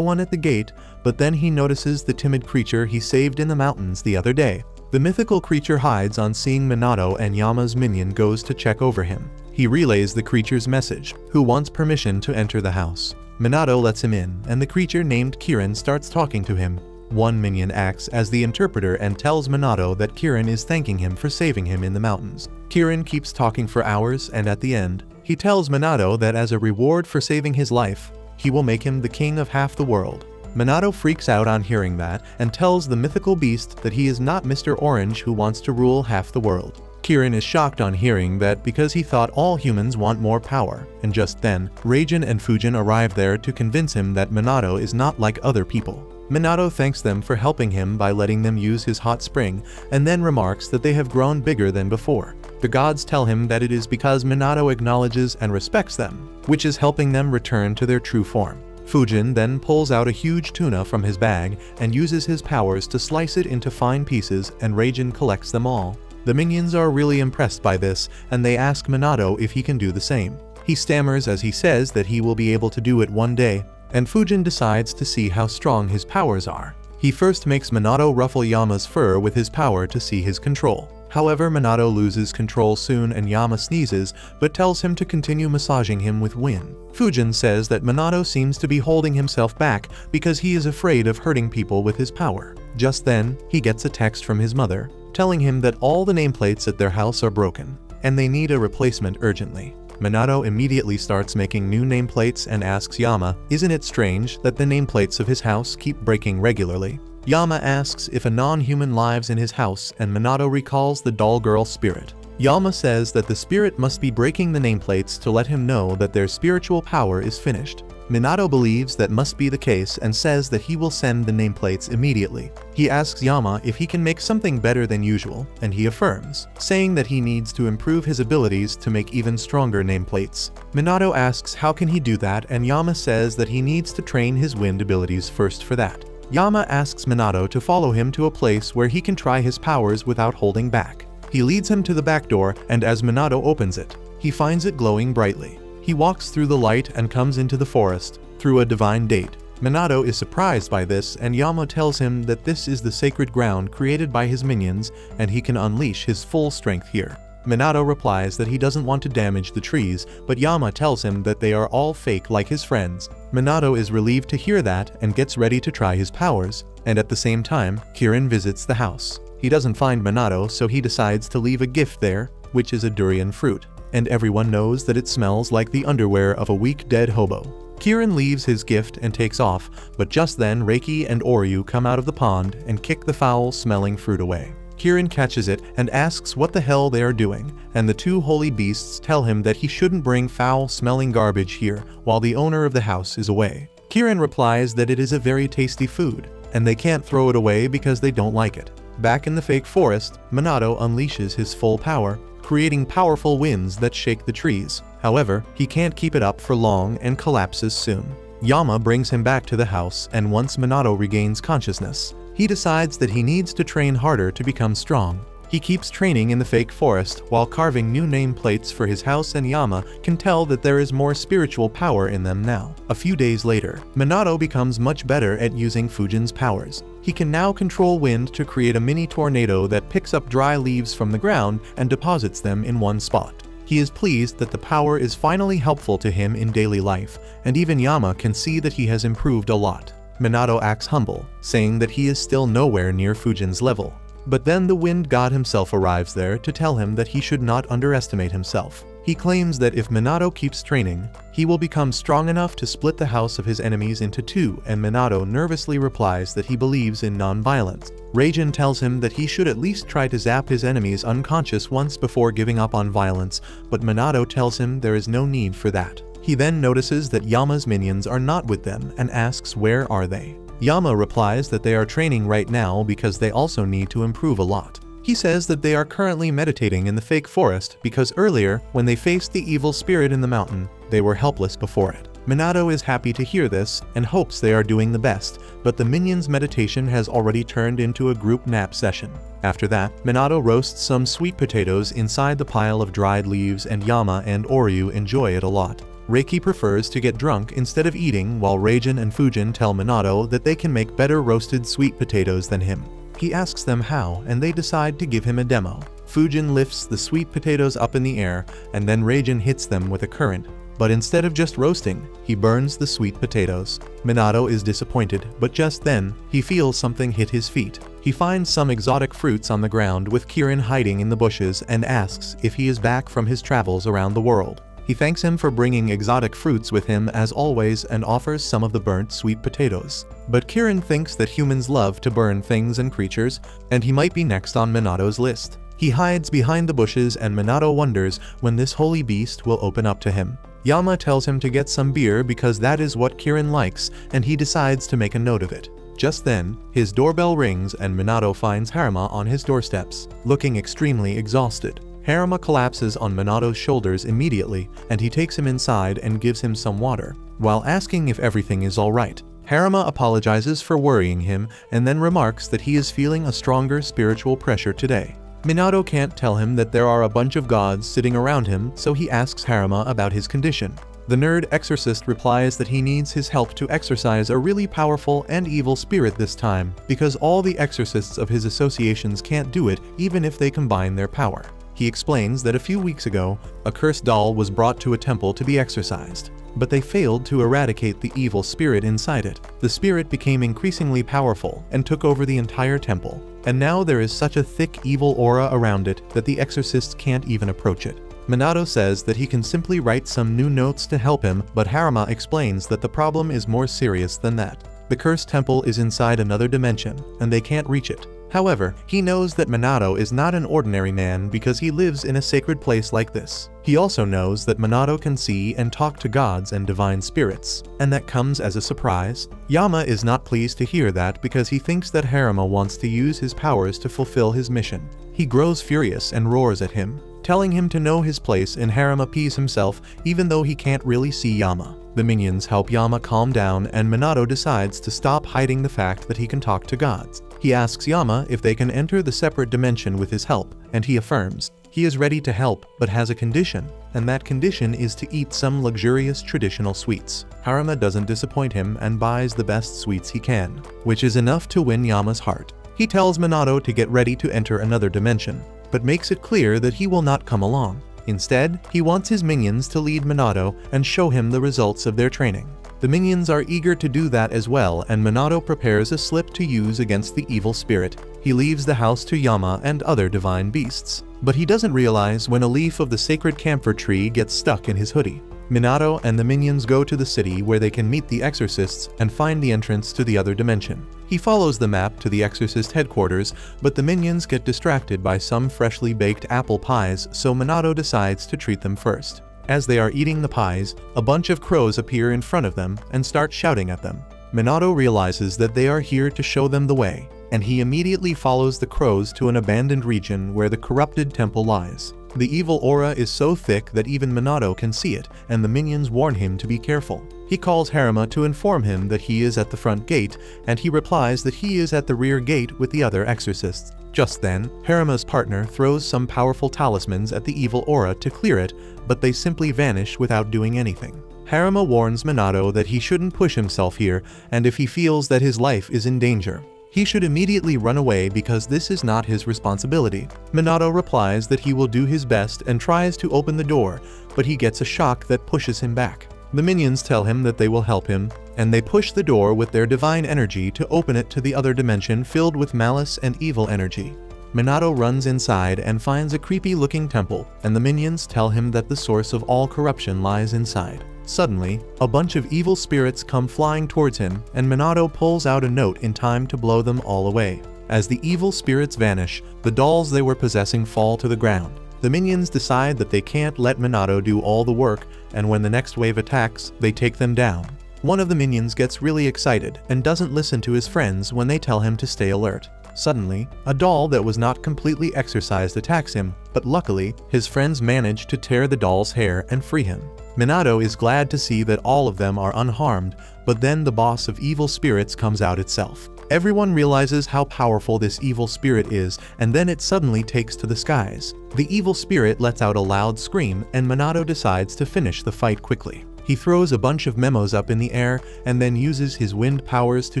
one at the gate, but then he notices the timid creature he saved in the mountains the other day. The mythical creature hides on seeing Minato, and Yama's minion goes to check over him. He relays the creature's message, who wants permission to enter the house. Minato lets him in, and the creature named Kirin starts talking to him. One minion acts as the interpreter and tells Minato that Kirin is thanking him for saving him in the mountains. Kirin keeps talking for hours, and at the end, he tells Minato that as a reward for saving his life, he will make him the king of half the world. Minato freaks out on hearing that and tells the mythical beast that he is not Mr. Orange who wants to rule half the world. Kirin is shocked on hearing that because he thought all humans want more power, and just then, Raijin and Fujin arrive there to convince him that Minato is not like other people. Minato thanks them for helping him by letting them use his hot spring, and then remarks that they have grown bigger than before. The gods tell him that it is because Minato acknowledges and respects them, which is helping them return to their true form. Fujin then pulls out a huge tuna from his bag and uses his powers to slice it into fine pieces, and Raijin collects them all. The minions are really impressed by this, and they ask Minato if he can do the same. He stammers as he says that he will be able to do it one day, and Fujin decides to see how strong his powers are. He first makes Minato ruffle Yama's fur with his power to see his control. However, Minato loses control soon and Yama sneezes, but tells him to continue massaging him with wind. Fujin says that Minato seems to be holding himself back because he is afraid of hurting people with his power. Just then, he gets a text from his mother, telling him that all the nameplates at their house are broken, and they need a replacement urgently. Minato immediately starts making new nameplates and asks Yama, isn't it strange that the nameplates of his house keep breaking regularly? Yama asks if a non-human lives in his house, and Minato recalls the doll girl spirit. Yama says that the spirit must be breaking the nameplates to let him know that their spiritual power is finished. Minato believes that must be the case and says that he will send the nameplates immediately. He asks Yama if he can make something better than usual, and he affirms, saying that he needs to improve his abilities to make even stronger nameplates. Minato asks how can he do that, and Yama says that he needs to train his wind abilities first for that. Yama asks Minato to follow him to a place where he can try his powers without holding back. He leads him to the back door, and as Minato opens it, he finds it glowing brightly. He walks through the light and comes into the forest, through a divine date. Minato is surprised by this, and Yama tells him that this is the sacred ground created by his minions, and he can unleash his full strength here. Minato replies that he doesn't want to damage the trees, but Yama tells him that they are all fake like his friends. Minato is relieved to hear that and gets ready to try his powers, and at the same time, Kirin visits the house. He doesn't find Minato, so he decides to leave a gift there, which is a durian fruit, and everyone knows that it smells like the underwear of a weak dead hobo. Kirin leaves his gift and takes off, but just then Reiki and Oryu come out of the pond and kick the foul-smelling fruit away. Kirin catches it and asks what the hell they are doing, and the two holy beasts tell him that he shouldn't bring foul-smelling garbage here while the owner of the house is away. Kirin replies that it is a very tasty food, and they can't throw it away because they don't like it. Back in the fake forest, Minato unleashes his full power, creating powerful winds that shake the trees. However, he can't keep it up for long and collapses soon. Yama brings him back to the house, and once Minato regains consciousness, he decides that he needs to train harder to become strong. He keeps training in the fake forest while carving new nameplates for his house, and Yama can tell that there is more spiritual power in them now. A few days later, Minato becomes much better at using Fujin's powers. He can now control wind to create a mini tornado that picks up dry leaves from the ground and deposits them in one spot. He is pleased that the power is finally helpful to him in daily life, and even Yama can see that he has improved a lot. Minato acts humble, saying that he is still nowhere near Fujin's level. But then the wind god himself arrives there to tell him that he should not underestimate himself. He claims that if Minato keeps training, he will become strong enough to split the house of his enemies into two, and Minato nervously replies that he believes in non-violence. Raijin tells him that he should at least try to zap his enemies unconscious once before giving up on violence, but Minato tells him there is no need for that. He then notices that Yama's minions are not with them and asks where are they. Yama replies that they are training right now because they also need to improve a lot. He says that they are currently meditating in the fake forest because earlier, when they faced the evil spirit in the mountain, they were helpless before it. Minato is happy to hear this and hopes they are doing the best, but the minions' meditation has already turned into a group nap session. After that, Minato roasts some sweet potatoes inside the pile of dried leaves and Yama and Oryu enjoy it a lot. Reiki prefers to get drunk instead of eating, while Reijin and Fujin tell Minato that they can make better roasted sweet potatoes than him. He asks them how, and they decide to give him a demo. Fujin lifts the sweet potatoes up in the air, and then Reijin hits them with a current. But instead of just roasting, he burns the sweet potatoes. Minato is disappointed, but just then, he feels something hit his feet. He finds some exotic fruits on the ground with Kirin hiding in the bushes and asks if he is back from his travels around the world. He thanks him for bringing exotic fruits with him as always and offers some of the burnt sweet potatoes. But Kirin thinks that humans love to burn things and creatures, and he might be next on Minato's list. He hides behind the bushes and Minato wonders when this holy beast will open up to him. Yama tells him to get some beer because that is what Kirin likes, and he decides to make a note of it. Just then, his doorbell rings and Minato finds Haruma on his doorsteps, looking extremely exhausted. Haruma collapses on Minato's shoulders immediately, and he takes him inside and gives him some water, while asking if everything is alright. Haruma apologizes for worrying him and then remarks that he is feeling a stronger spiritual pressure today. Minato can't tell him that there are a bunch of gods sitting around him, so he asks Haruma about his condition. The nerd exorcist replies that he needs his help to exorcise a really powerful and evil spirit this time, because all the exorcists of his associations can't do it even if they combine their power. He explains that a few weeks ago, a cursed doll was brought to a temple to be exorcised, but they failed to eradicate the evil spirit inside it. The spirit became increasingly powerful and took over the entire temple, and now there is such a thick evil aura around it that the exorcists can't even approach it. Minato says that he can simply write some new notes to help him, but Haruma explains that the problem is more serious than that. The cursed temple is inside another dimension, and they can't reach it. However, he knows that Minato is not an ordinary man because he lives in a sacred place like this. He also knows that Minato can see and talk to gods and divine spirits, and that comes as a surprise. Yama is not pleased to hear that because he thinks that Haruma wants to use his powers to fulfill his mission. He grows furious and roars at him, telling him to know his place, and Haruma pees himself even though he can't really see Yama. The minions help Yama calm down, and Minato decides to stop hiding the fact that he can talk to gods. He asks Yama if they can enter the separate dimension with his help, and he affirms. He is ready to help, but has a condition, and that condition is to eat some luxurious traditional sweets. Haruma doesn't disappoint him and buys the best sweets he can, which is enough to win Yama's heart. He tells Minato to get ready to enter another dimension, but makes it clear that he will not come along. Instead, he wants his minions to lead Minato and show him the results of their training. The minions are eager to do that as well, and Minato prepares a slip to use against the evil spirit. He leaves the house to Yama and other divine beasts, but he doesn't realize when a leaf of the sacred camphor tree gets stuck in his hoodie. Minato and the minions go to the city where they can meet the exorcists and find the entrance to the other dimension. He follows the map to the exorcist headquarters, but the minions get distracted by some freshly baked apple pies, so Minato decides to treat them first. As they are eating the pies, a bunch of crows appear in front of them and start shouting at them. Minato realizes that they are here to show them the way, and he immediately follows the crows to an abandoned region where the corrupted temple lies. The evil aura is so thick that even Minato can see it, and the minions warn him to be careful. He calls Haruma to inform him that he is at the front gate, and he replies that he is at the rear gate with the other exorcists. Just then, Haruma's partner throws some powerful talismans at the evil aura to clear it, but they simply vanish without doing anything. Haruma warns Minato that he shouldn't push himself here, and if he feels that his life is in danger, he should immediately run away because this is not his responsibility. Minato replies that he will do his best and tries to open the door, but he gets a shock that pushes him back. The minions tell him that they will help him, and they push the door with their divine energy to open it to the other dimension filled with malice and evil energy. Minato runs inside and finds a creepy-looking temple, and the minions tell him that the source of all corruption lies inside. Suddenly, a bunch of evil spirits come flying towards him, and Minato pulls out a note in time to blow them all away. As the evil spirits vanish, the dolls they were possessing fall to the ground. The minions decide that they can't let Minato do all the work, and when the next wave attacks, they take them down. One of the minions gets really excited and doesn't listen to his friends when they tell him to stay alert. Suddenly, a doll that was not completely exorcised attacks him, but luckily, his friends manage to tear the doll's hair and free him. Minato is glad to see that all of them are unharmed, but then the boss of evil spirits comes out itself. Everyone realizes how powerful this evil spirit is, and then it suddenly takes to the skies. The evil spirit lets out a loud scream, and Minato decides to finish the fight quickly. He throws a bunch of memos up in the air and then uses his wind powers to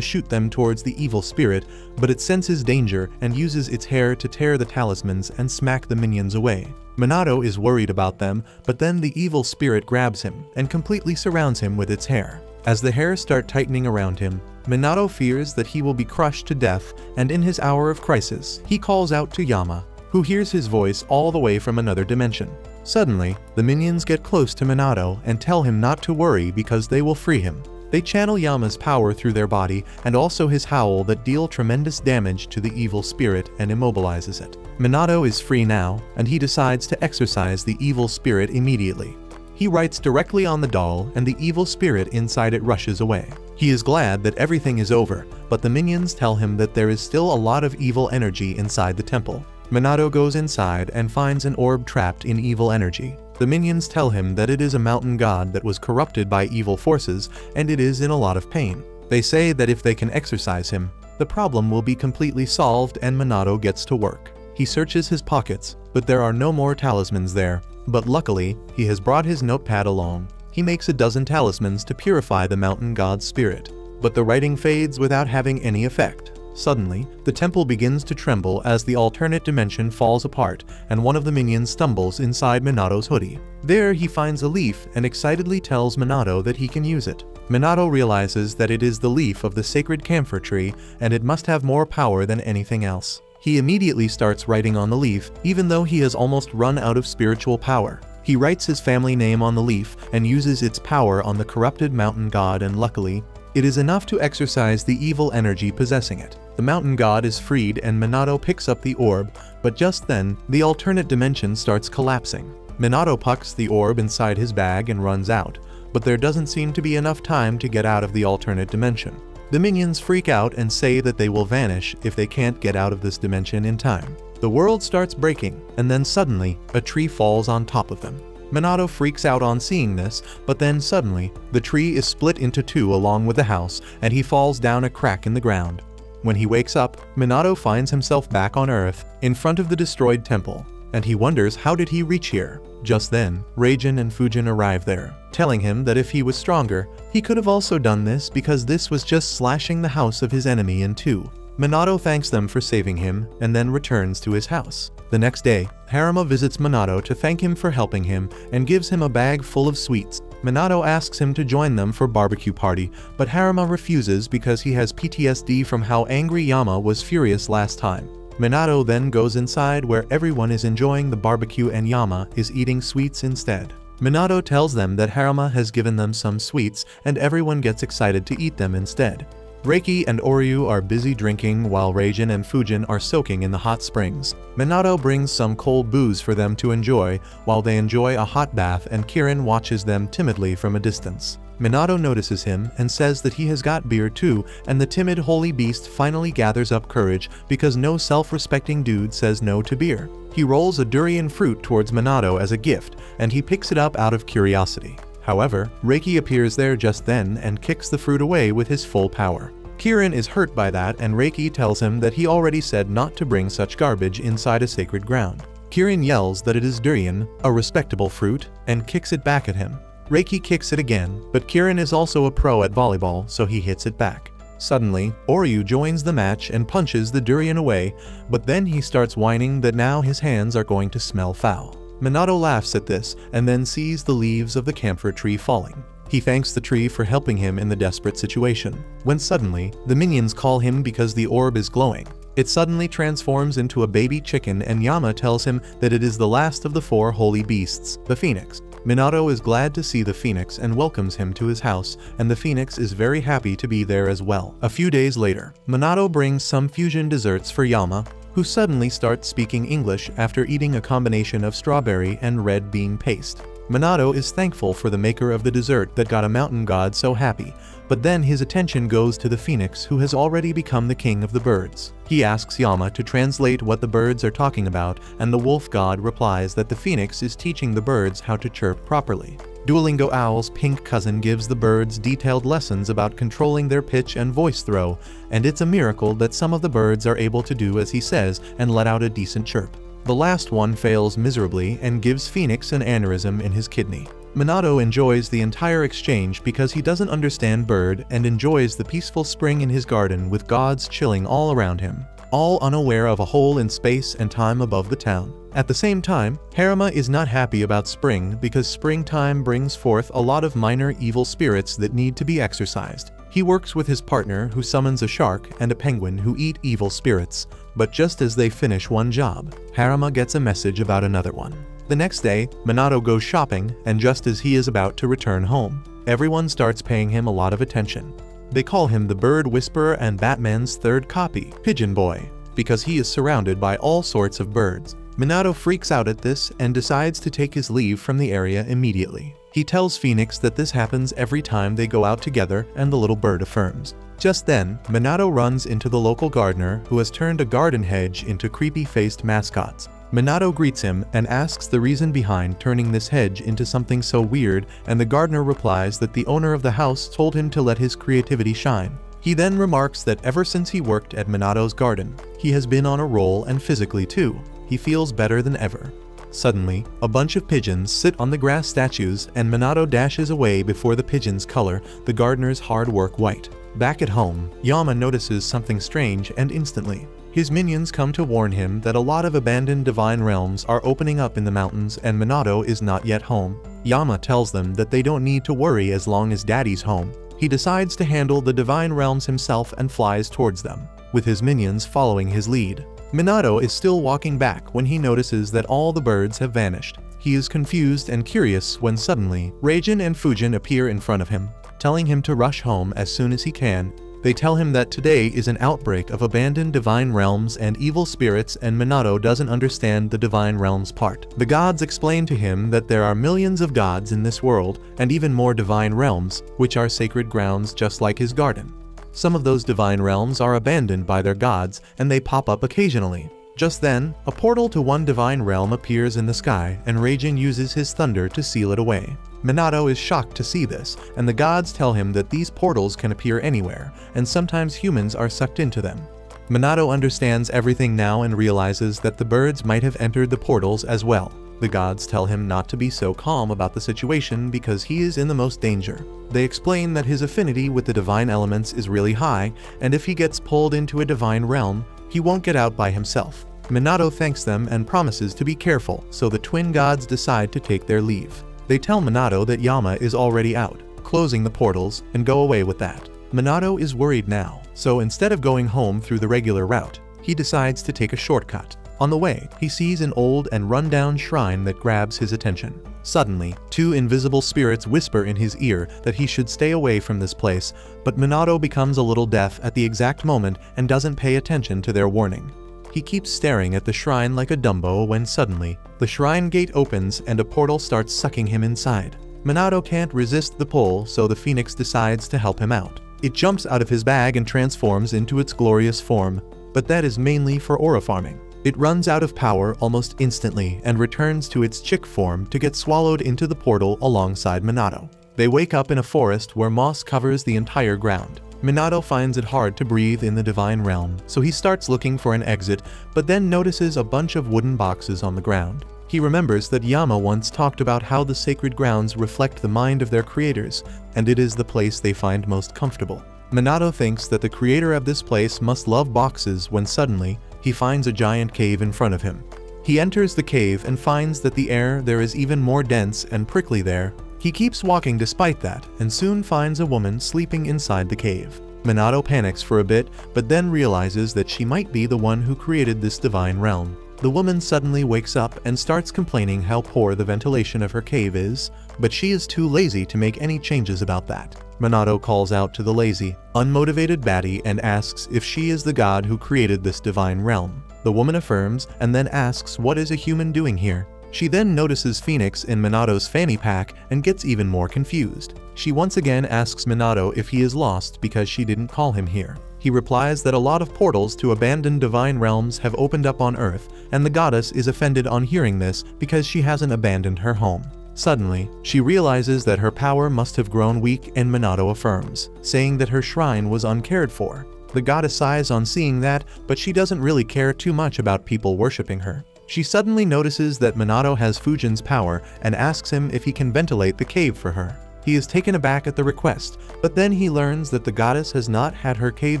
shoot them towards the evil spirit, but it senses danger and uses its hair to tear the talismans and smack the minions away. Minato is worried about them, but then the evil spirit grabs him and completely surrounds him with its hair. As the hairs start tightening around him, Minato fears that he will be crushed to death, and in his hour of crisis, he calls out to Yama, who hears his voice all the way from another dimension. Suddenly, the minions get close to Minato and tell him not to worry because they will free him. They channel Yama's power through their body and also his howl that deal tremendous damage to the evil spirit and immobilizes it. Minato is free now, and he decides to exorcise the evil spirit immediately. He writes directly on the doll, and the evil spirit inside it rushes away. He is glad that everything is over, but the minions tell him that there is still a lot of evil energy inside the temple. Minato goes inside and finds an orb trapped in evil energy. The minions tell him that it is a mountain god that was corrupted by evil forces, and it is in a lot of pain. They say that if they can exorcise him, the problem will be completely solved, and Minato gets to work. He searches his pockets, but there are no more talismans there. But luckily, he has brought his notepad along. He makes a dozen talismans to purify the mountain god's spirit. But the writing fades without having any effect. Suddenly, the temple begins to tremble as the alternate dimension falls apart, and one of the minions stumbles inside Minato's hoodie. There he finds a leaf and excitedly tells Minato that he can use it. Minato realizes that it is the leaf of the sacred camphor tree, and it must have more power than anything else. He immediately starts writing on the leaf, even though he has almost run out of spiritual power. He writes his family name on the leaf and uses its power on the corrupted mountain god, and luckily, it is enough to exorcise the evil energy possessing it. The mountain god is freed and Minato picks up the orb, but just then, the alternate dimension starts collapsing. Minato pucks the orb inside his bag and runs out, but there doesn't seem to be enough time to get out of the alternate dimension. The minions freak out and say that they will vanish if they can't get out of this dimension in time. The world starts breaking, and then suddenly, a tree falls on top of them. Minato freaks out on seeing this, but then suddenly, the tree is split into two along with the house, and he falls down a crack in the ground. When he wakes up, Minato finds himself back on Earth, in front of the destroyed temple, and he wonders how did he reach here. Just then, Reijin and Fujin arrive there, telling him that if he was stronger, he could have also done this because this was just slashing the house of his enemy in two. Minato thanks them for saving him, and then returns to his house. The next day, Haruma visits Minato to thank him for helping him and gives him a bag full of sweets. Minato asks him to join them for barbecue party, but Haruma refuses because he has PTSD from how angry Yama was furious last time. Minato then goes inside where everyone is enjoying the barbecue and Yama is eating sweets instead. Minato tells them that Haruma has given them some sweets and everyone gets excited to eat them instead. Reiki and Oryu are busy drinking while Reijin and Fujin are soaking in the hot springs. Minato brings some cold booze for them to enjoy while they enjoy a hot bath, and Kirin watches them timidly from a distance. Minato notices him and says that he has got beer too, and the timid holy beast finally gathers up courage because no self-respecting dude says no to beer. He rolls a durian fruit towards Minato as a gift, and he picks it up out of curiosity. However, Reiki appears there just then and kicks the fruit away with his full power. Kirin is hurt by that, and Reiki tells him that he already said not to bring such garbage inside a sacred ground. Kirin yells that it is durian, a respectable fruit, and kicks it back at him. Reiki kicks it again, but Kirin is also a pro at volleyball, so he hits it back. Suddenly, Oryu joins the match and punches the durian away, but then he starts whining that now his hands are going to smell foul. Minato laughs at this and then sees the leaves of the camphor tree falling. He thanks the tree for helping him in the desperate situation, when suddenly, the minions call him because the orb is glowing. It suddenly transforms into a baby chicken, and Yama tells him that it is the last of the four holy beasts, the phoenix. Minato is glad to see the phoenix and welcomes him to his house, and the phoenix is very happy to be there as well. A few days later, Minato brings some fusion desserts for Yama, who suddenly starts speaking English after eating a combination of strawberry and red bean paste. Minato is thankful for the maker of the dessert that got a mountain god so happy, but then his attention goes to the phoenix who has already become the king of the birds. He asks Yama to translate what the birds are talking about, and the wolf god replies that the phoenix is teaching the birds how to chirp properly. Duolingo Owl's pink cousin gives the birds detailed lessons about controlling their pitch and voice throw, and it's a miracle that some of the birds are able to do as he says and let out a decent chirp. The last one fails miserably and gives Phoenix an aneurysm in his kidney. Minato enjoys the entire exchange because he doesn't understand bird and enjoys the peaceful spring in his garden with gods chilling all around him, all unaware of a hole in space and time above the town. At the same time, Haruma is not happy about spring because springtime brings forth a lot of minor evil spirits that need to be exorcised. He works with his partner who summons a shark and a penguin who eat evil spirits, but just as they finish one job, Haruma gets a message about another one. The next day, Minato goes shopping, and just as he is about to return home, everyone starts paying him a lot of attention. They call him the Bird Whisperer and Batman's third copy, Pigeon Boy, because he is surrounded by all sorts of birds. Minato freaks out at this and decides to take his leave from the area immediately. He tells Phoenix that this happens every time they go out together, and the little bird affirms. Just then, Minato runs into the local gardener who has turned a garden hedge into creepy-faced mascots. Minato greets him and asks the reason behind turning this hedge into something so weird, and the gardener replies that the owner of the house told him to let his creativity shine. He then remarks that ever since he worked at Minato's garden, he has been on a roll, and physically too. He feels better than ever. Suddenly, a bunch of pigeons sit on the grass statues, and Minato dashes away before the pigeons color the gardener's hard work white. Back at home, Yama notices something strange, and instantly, his minions come to warn him that a lot of abandoned divine realms are opening up in the mountains and Minato is not yet home. Yama tells them that they don't need to worry as long as Daddy's home. He decides to handle the divine realms himself and flies towards them, with his minions following his lead. Minato is still walking back when he notices that all the birds have vanished. He is confused and curious when suddenly, Reijin and Fujin appear in front of him, telling him to rush home as soon as he can. They tell him that today is an outbreak of abandoned divine realms and evil spirits, and Minato doesn't understand the divine realms part. The gods explain to him that there are millions of gods in this world, and even more divine realms, which are sacred grounds just like his garden. Some of those divine realms are abandoned by their gods, and they pop up occasionally. Just then, a portal to one divine realm appears in the sky, and Reijin uses his thunder to seal it away. Minato is shocked to see this, and the gods tell him that these portals can appear anywhere, and sometimes humans are sucked into them. Minato understands everything now and realizes that the birds might have entered the portals as well. The gods tell him not to be so calm about the situation because he is in the most danger. They explain that his affinity with the divine elements is really high, and if he gets pulled into a divine realm, he won't get out by himself. Minato thanks them and promises to be careful, so the twin gods decide to take their leave. They tell Minato that Yama is already out, closing the portals, and go away with that. Minato is worried now, so instead of going home through the regular route, he decides to take a shortcut. On the way, he sees an old and run-down shrine that grabs his attention. Suddenly, two invisible spirits whisper in his ear that he should stay away from this place, but Minato becomes a little deaf at the exact moment and doesn't pay attention to their warning. He keeps staring at the shrine like a Dumbo when suddenly, the shrine gate opens and a portal starts sucking him inside. Minato can't resist the pull, so the phoenix decides to help him out. It jumps out of his bag and transforms into its glorious form, but that is mainly for aura farming. It runs out of power almost instantly and returns to its chick form to get swallowed into the portal alongside Minato. They wake up in a forest where moss covers the entire ground. Minato finds it hard to breathe in the divine realm, so he starts looking for an exit, but then notices a bunch of wooden boxes on the ground. He remembers that Yama once talked about how the sacred grounds reflect the mind of their creators, and it is the place they find most comfortable. Minato thinks that the creator of this place must love boxes when suddenly, he finds a giant cave in front of him. He enters the cave and finds that the air there is even more dense and prickly there. He keeps walking despite that, and soon finds a woman sleeping inside the cave. Minato panics for a bit, but then realizes that she might be the one who created this divine realm. The woman suddenly wakes up and starts complaining how poor the ventilation of her cave is, but she is too lazy to make any changes about that. Minato calls out to the lazy, unmotivated baddie and asks if she is the god who created this divine realm. The woman affirms and then asks what is a human doing here. She then notices Phoenix in Minato's fanny pack and gets even more confused. She once again asks Minato if he is lost because she didn't call him here. He replies that a lot of portals to abandoned divine realms have opened up on Earth, and the goddess is offended on hearing this because she hasn't abandoned her home. Suddenly, she realizes that her power must have grown weak, and Minato affirms, saying that her shrine was uncared for. The goddess sighs on seeing that, but she doesn't really care too much about people worshipping her. She suddenly notices that Minato has Fujin's power and asks him if he can ventilate the cave for her. He is taken aback at the request, but then he learns that the goddess has not had her cave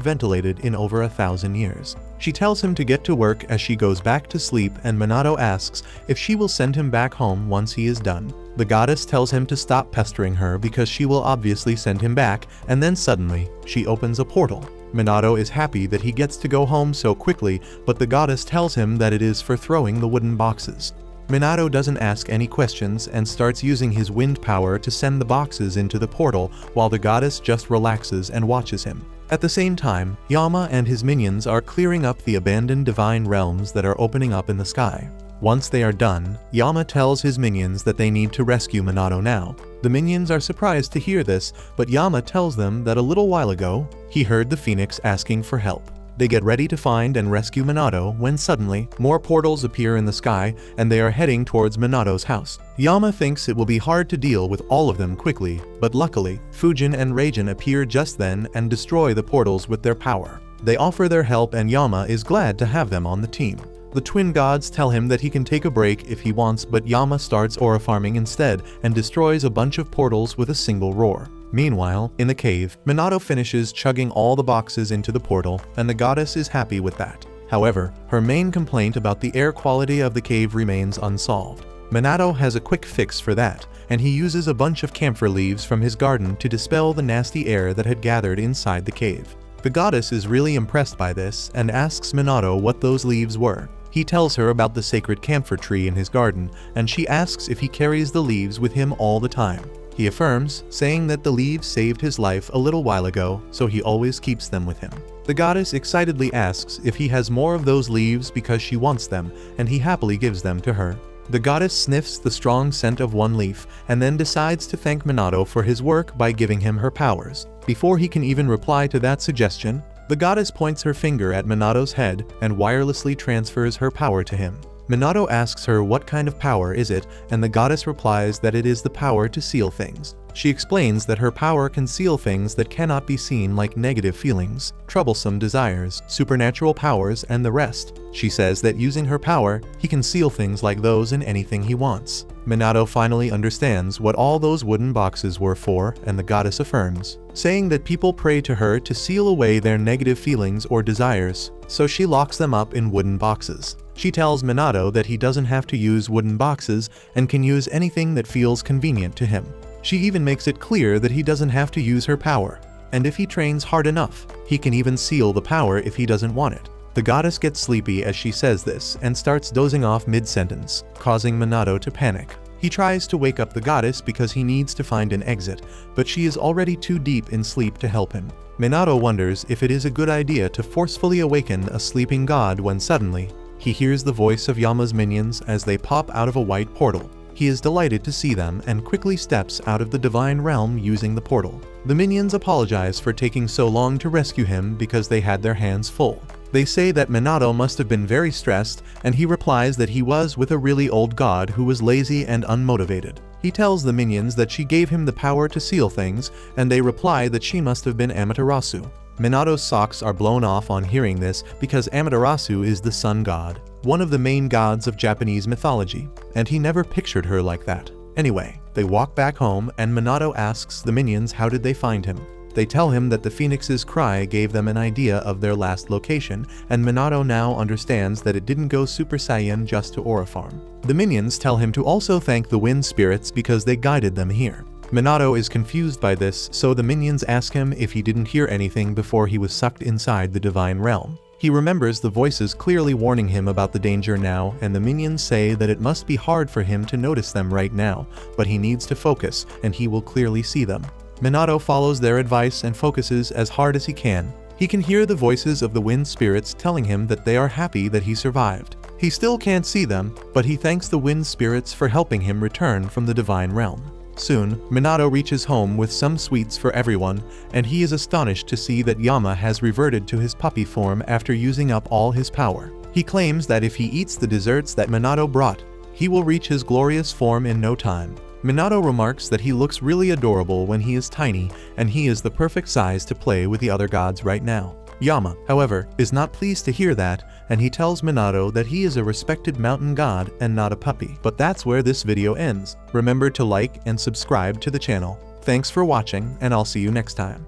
ventilated in over 1,000 years. She tells him to get to work as she goes back to sleep, and Minato asks if she will send him back home once he is done. The goddess tells him to stop pestering her because she will obviously send him back, and then suddenly, she opens a portal. Minato is happy that he gets to go home so quickly, but the goddess tells him that it is for throwing the wooden boxes. Minato doesn't ask any questions and starts using his wind power to send the boxes into the portal, while the goddess just relaxes and watches him. At the same time, Yama and his minions are clearing up the abandoned divine realms that are opening up in the sky. Once they are done, Yama tells his minions that they need to rescue Minato now. The minions are surprised to hear this, but Yama tells them that a little while ago, he heard the Phoenix asking for help. They get ready to find and rescue Minato when suddenly, more portals appear in the sky and they are heading towards Minato's house. Yama thinks it will be hard to deal with all of them quickly, but luckily, Fujin and Raijin appear just then and destroy the portals with their power. They offer their help and Yama is glad to have them on the team. The twin gods tell him that he can take a break if he wants, but Yama starts aura farming instead and destroys a bunch of portals with a single roar. Meanwhile, in the cave, Minato finishes chugging all the boxes into the portal, and the goddess is happy with that. However, her main complaint about the air quality of the cave remains unsolved. Minato has a quick fix for that, and he uses a bunch of camphor leaves from his garden to dispel the nasty air that had gathered inside the cave. The goddess is really impressed by this and asks Minato what those leaves were. He tells her about the sacred camphor tree in his garden, and she asks if he carries the leaves with him all the time. He affirms, saying that the leaves saved his life a little while ago, so he always keeps them with him. The goddess excitedly asks if he has more of those leaves because she wants them, and he happily gives them to her. The goddess sniffs the strong scent of one leaf, and then decides to thank Minato for his work by giving him her powers. Before he can even reply to that suggestion, the goddess points her finger at Minato's head and wirelessly transfers her power to him. Minato asks her what kind of power is it, and the goddess replies that it is the power to seal things. She explains that her power can seal things that cannot be seen, like negative feelings, troublesome desires, supernatural powers, and the rest. She says that using her power, he can seal things like those in anything he wants. Minato finally understands what all those wooden boxes were for, and the goddess affirms, saying that people pray to her to seal away their negative feelings or desires, so she locks them up in wooden boxes. She tells Minato that he doesn't have to use wooden boxes and can use anything that feels convenient to him. She even makes it clear that he doesn't have to use her power, and if he trains hard enough, he can even seal the power if he doesn't want it. The goddess gets sleepy as she says this and starts dozing off mid-sentence, causing Minato to panic. He tries to wake up the goddess because he needs to find an exit, but she is already too deep in sleep to help him. Minato wonders if it is a good idea to forcefully awaken a sleeping god when suddenly, he hears the voice of Yama's minions as they pop out of a white portal. He is delighted to see them and quickly steps out of the divine realm using the portal. The minions apologize for taking so long to rescue him because they had their hands full. They say that Minato must have been very stressed, and he replies that he was with a really old god who was lazy and unmotivated. He tells the minions that she gave him the power to seal things, and they reply that she must have been Amaterasu. Minato's socks are blown off on hearing this because Amaterasu is the sun god, one of the main gods of Japanese mythology, and he never pictured her like that. Anyway, they walk back home and Minato asks the minions how did they find him. They tell him that the Phoenix's cry gave them an idea of their last location, and Minato now understands that it didn't go Super Saiyan just to aura farm. The minions tell him to also thank the wind spirits because they guided them here. Minato is confused by this, so the minions ask him if he didn't hear anything before he was sucked inside the divine realm. He remembers the voices clearly warning him about the danger now, and the minions say that it must be hard for him to notice them right now, but he needs to focus, and he will clearly see them. Minato follows their advice and focuses as hard as he can. He can hear the voices of the wind spirits telling him that they are happy that he survived. He still can't see them, but he thanks the wind spirits for helping him return from the divine realm. Soon, Minato reaches home with some sweets for everyone, and he is astonished to see that Yama has reverted to his puppy form after using up all his power. He claims that if he eats the desserts that Minato brought, he will reach his glorious form in no time. Minato remarks that he looks really adorable when he is tiny, and he is the perfect size to play with the other gods right now. Yama, however, is not pleased to hear that, and he tells Minato that he is a respected mountain god and not a puppy. But that's where this video ends. Remember to like and subscribe to the channel. Thanks for watching, and I'll see you next time.